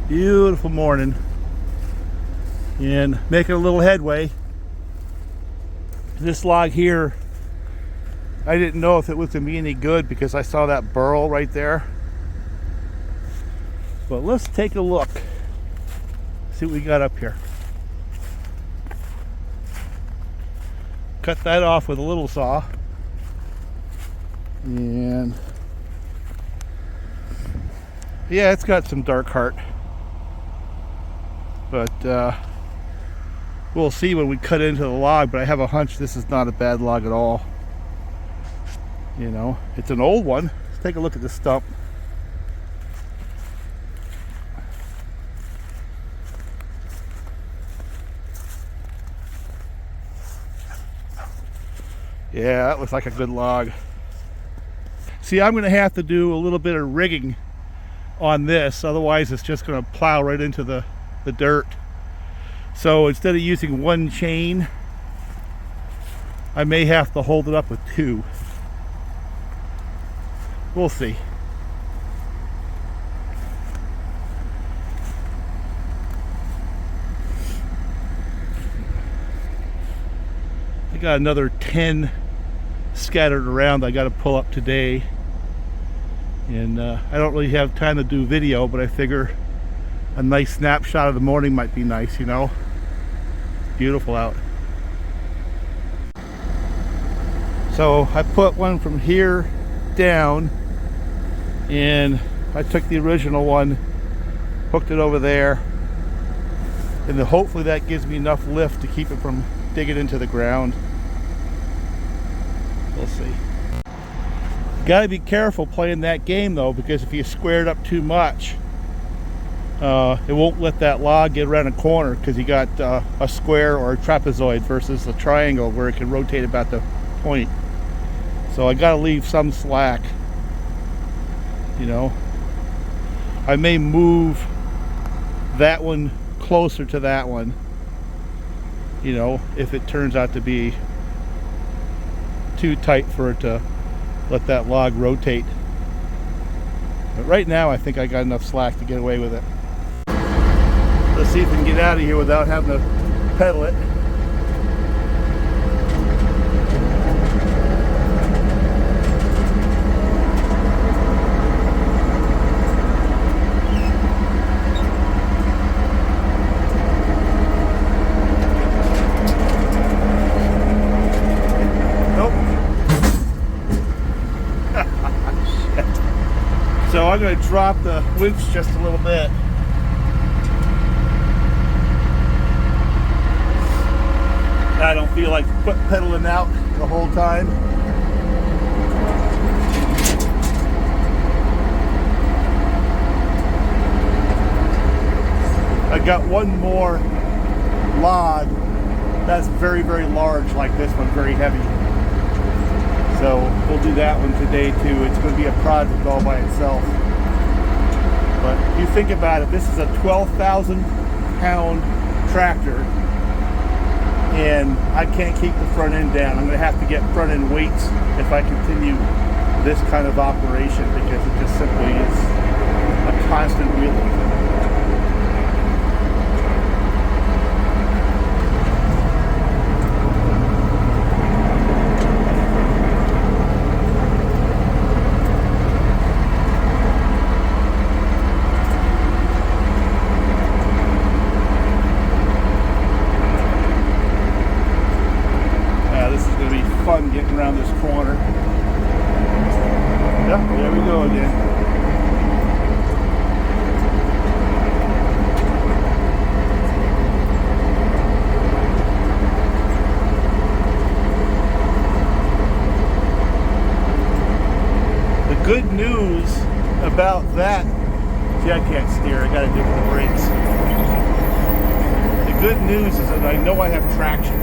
Beautiful morning, and making a little headway. This log here, I didn't know if it was gonna be any good because I saw that burl right there. But let's take a look, see what we got up here. Cut that off with a little saw, and yeah, it's got some dark heart. But we'll see when we cut into the log, but I have a hunch this is not a bad log at all. You know, it's an old one. Let's take a look at the stump. Yeah, that looks like a good log. See, I'm gonna have to do a little bit of rigging on this, otherwise it's just gonna plow right into the dirt. So instead of using one chain, I may have to hold it up with two. We'll see. I got another 10 scattered around I got to pull up today, and I don't really have time to do video, but I figure a nice snapshot of the morning might be nice, you know. Beautiful out. So I put one from here down, and I took the original one, hooked it over there, and then hopefully that gives me enough lift to keep it from digging into the ground. We'll see. Gotta be careful playing that game though, because if you square it up too much, it won't let that log get around a corner, because you got a square or a trapezoid versus a triangle where it can rotate about the point. So I gotta leave some slack, you know. I may move that one closer to that one, you know, if it turns out to be too tight for it to let that log rotate. But right now I think I got enough slack to get away with it. Let's see if we can get out of here without having to pedal it. So I'm going to drop the winch just a little bit. I don't feel like pedaling out the whole time. I got one more log that's very, very large, like this one, very heavy. So we'll do that one today too. It's going to be a project all by itself. But you think about it, this is a 12,000 pound tractor, and I can't keep the front end down. I'm going to have to get front end weights if I continue this kind of operation, because it just simply is a constant wheeling. Fun getting around this corner. Yep, there we go again. The good news about that, see, I can't steer, I gotta do it with the brakes. The good news is that I know I have traction.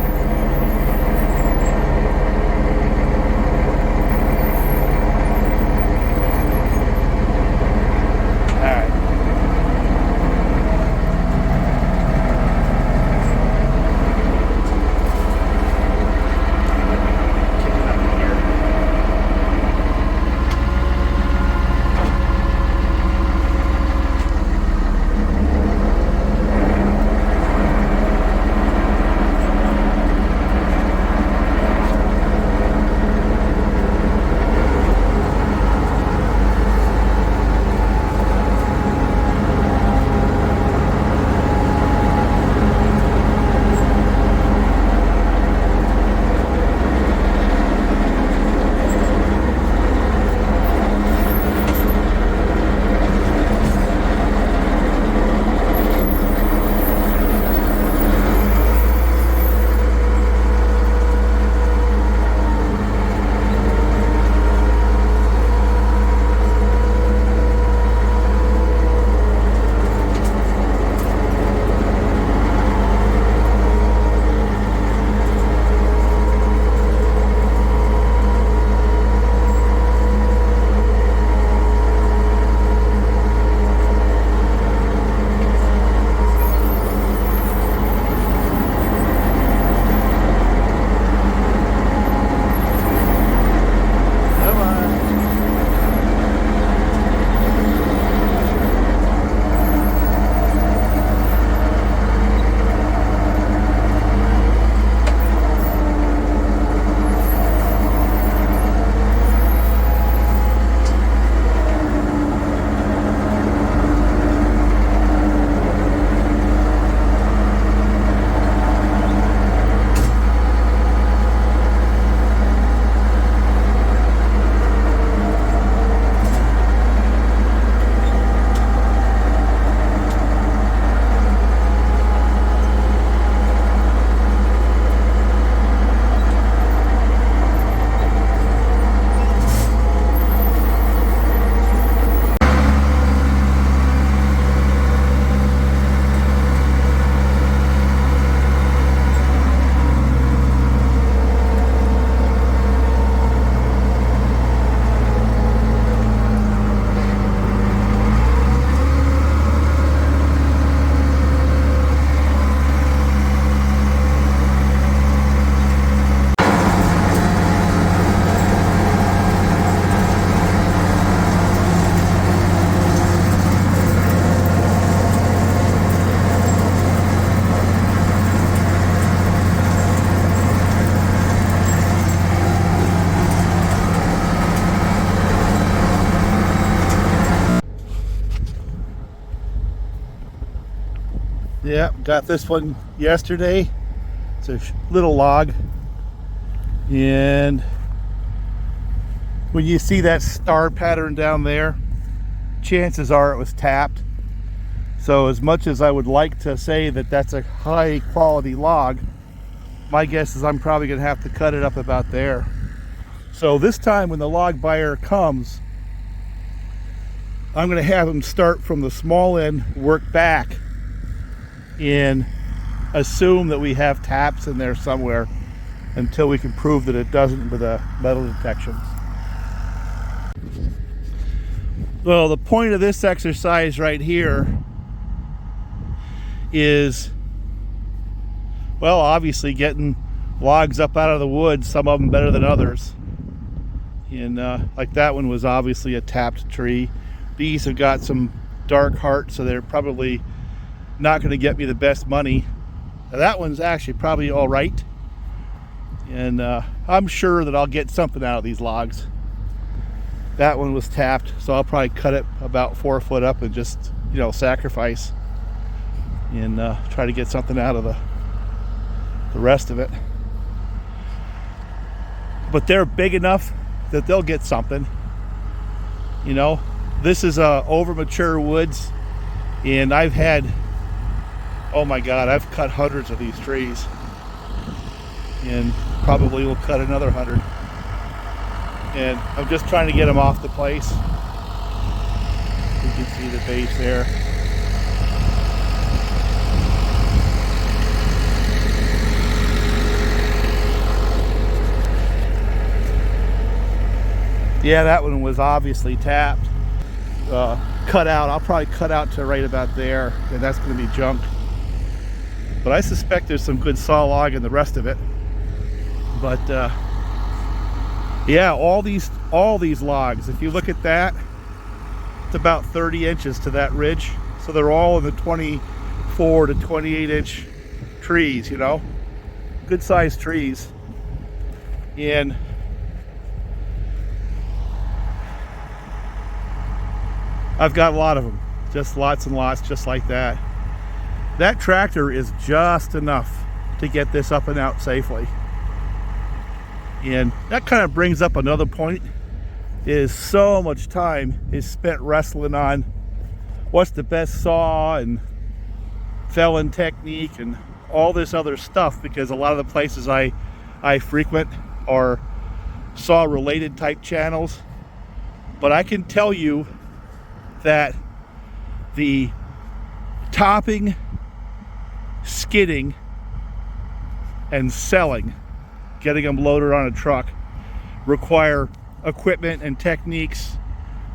Yeah, got this one yesterday. It's a little log, and when you see that star pattern down there, chances are it was tapped. So as much as I would like to say that that's a high quality log, my guess is I'm probably gonna have to cut it up about there. So this time when the log buyer comes, I'm gonna have him start from the small end, work back, and assume that we have taps in there somewhere until we can prove that it doesn't with a metal detection. Well, the point of this exercise right here is, well, obviously getting logs up out of the woods, some of them better than others. And like that one was obviously a tapped tree. These have got some dark heart, so they're probably not going to get me the best money. Now, that one's actually probably all right. And I'm sure that I'll get something out of these logs. That one was tapped, so I'll probably cut it about 4 foot up and just, you know, sacrifice and try to get something out of the rest of it. But they're big enough that they'll get something. You know, this is over mature woods, and I've had, oh my God, I've cut hundreds of these trees, and probably will cut another 100. And I'm just trying to get them off the place. You can see the base there. Yeah, that one was obviously tapped. Cut out. I'll probably cut out to right about there, and that's going to be junk. But I suspect there's some good saw log in the rest of it. But yeah, all these logs, if you look at that, it's about 30 inches to that ridge. So they're all in the 24 to 28 inch trees, you know, good sized trees. And I've got a lot of them, just lots and lots, just like that. That tractor is just enough to get this up and out safely. And that kind of brings up another point, is so much time is spent wrestling on what's the best saw and felon technique and all this other stuff, because a lot of the places I frequent are saw related type channels. But I can tell you that the topping, skidding, and selling, getting them loaded on a truck, require equipment and techniques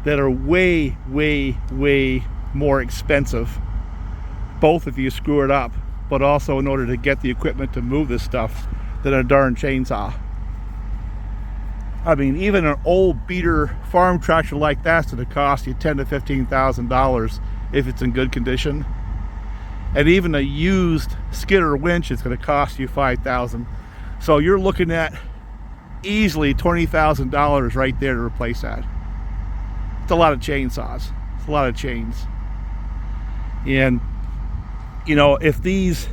that are way, way, way more expensive, both if you screw it up, but also in order to get the equipment to move this stuff, than a darn chainsaw. I mean, even an old beater farm tractor like that's going to cost you $10,000 to $15,000 if it's in good condition. And even a used skidder winch is going to cost you $5,000. So you're looking at easily $20,000 right there to replace that. It's a lot of chainsaws. It's a lot of chains. And, you know, if these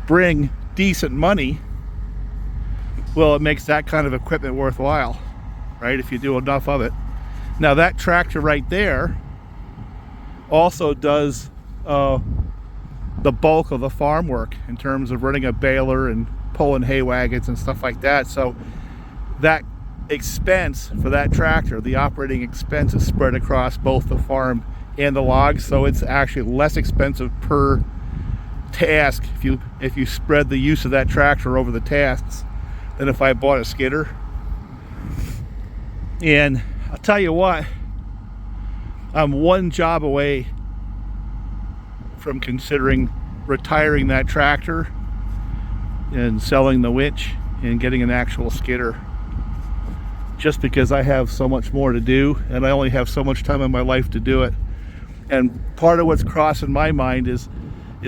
bring decent money, well, it makes that kind of equipment worthwhile, right? If you do enough of it. Now that tractor right there also does the bulk of the farm work in terms of running a baler and pulling hay wagons and stuff like that. So that expense for that tractor, the operating expense, is spread across both the farm and the logs. So it's actually less expensive per task if you spread the use of that tractor over the tasks than if I bought a skidder. And I'll tell you what, I'm one job away from considering retiring that tractor and selling the winch and getting an actual skidder, just because I have so much more to do and I only have so much time in my life to do it. And part of what's crossing my mind is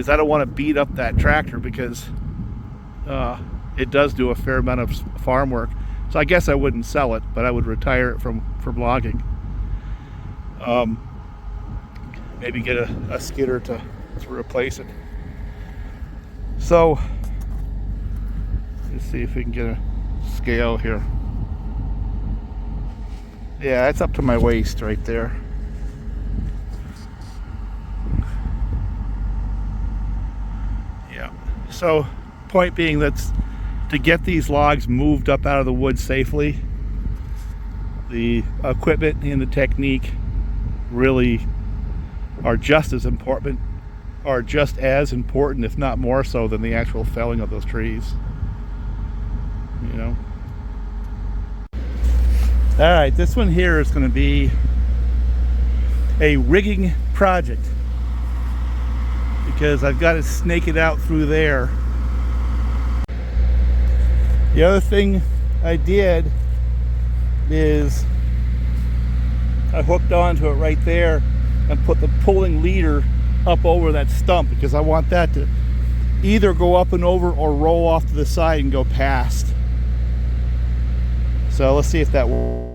I don't want to beat up that tractor, because it does do a fair amount of farm work. So I guess I wouldn't sell it, but I would retire it from logging. Maybe get a skidder to to replace it. So let's see if we can get a scale here. Yeah, it's up to my waist right there. Yeah. So point being, that's to get these logs moved up out of the wood safely. The equipment and the technique really are just as important, if not more so, than the actual felling of those trees. You know. All right, this one here is going to be a rigging project because I've got to snake it out through there. The other thing I did is I hooked onto it right there and put the pulling leader up over that stump because I want that to either go up and over or roll off to the side and go past. So let's see if that works.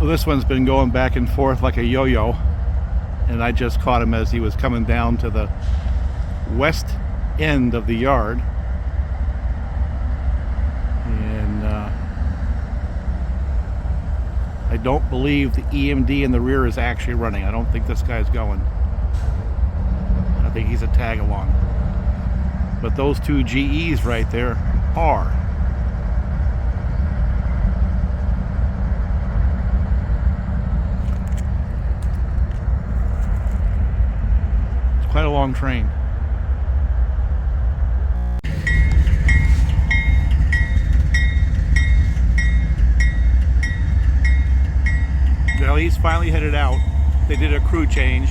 Well, this one's been going back and forth like a yo-yo, and I just caught him as he was coming down to the west end of the yard. And I don't believe the EMD in the rear is actually running. I don't think this guy's going. I think he's a tag along. But those two GEs right there are. It's quite a long train. Well, he's finally headed out. They did a crew change.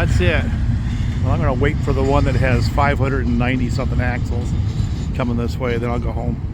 that's it. Well, I'm going to wait for the one that has 590 something axles coming this way, then I'll go home.